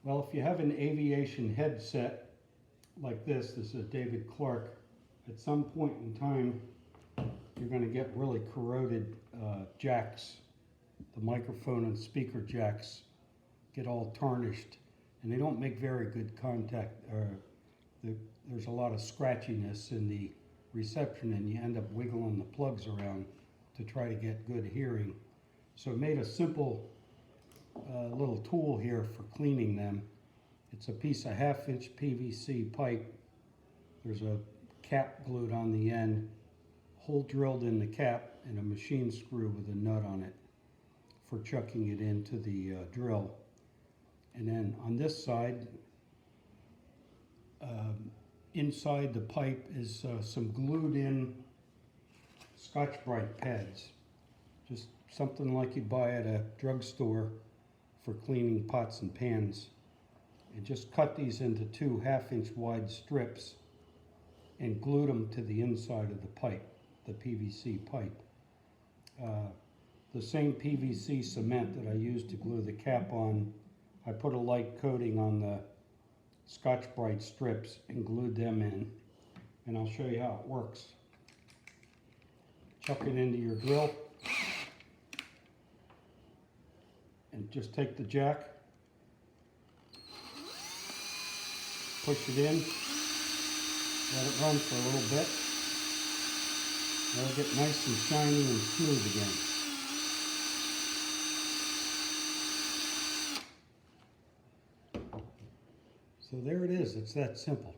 Well, if you have an Aviation headset like this is a David Clark, at some point in time, you're going to get really corroded jacks. The microphone and speaker jacks get all tarnished, and they don't make very good contact. There's a lot of scratchiness in the reception, and you end up wiggling the plugs around to try to get good hearing. So I made a simple little tool here for cleaning them. It's a piece of 1/2-inch PVC pipe. There's a cap glued on the end, hole drilled in the cap, and a machine screw with a nut on it for chucking it into the drill. And then on this side, inside the pipe is some glued in Scotch-Brite pads. Just something like you'd buy at a drugstore for cleaning pots and pans. And just cut these into 2 1/2-inch wide strips and glued them to the inside of the pipe, the PVC pipe. The same PVC cement that I used to glue the cap on, I put a light coating on the Scotch-Brite strips and glued them in. And I'll show you how it works. Chuck it into your drill and just take the jack, push it in, let it run for a little bit. It'll get nice and shiny and smooth again. So there it is, it's that simple.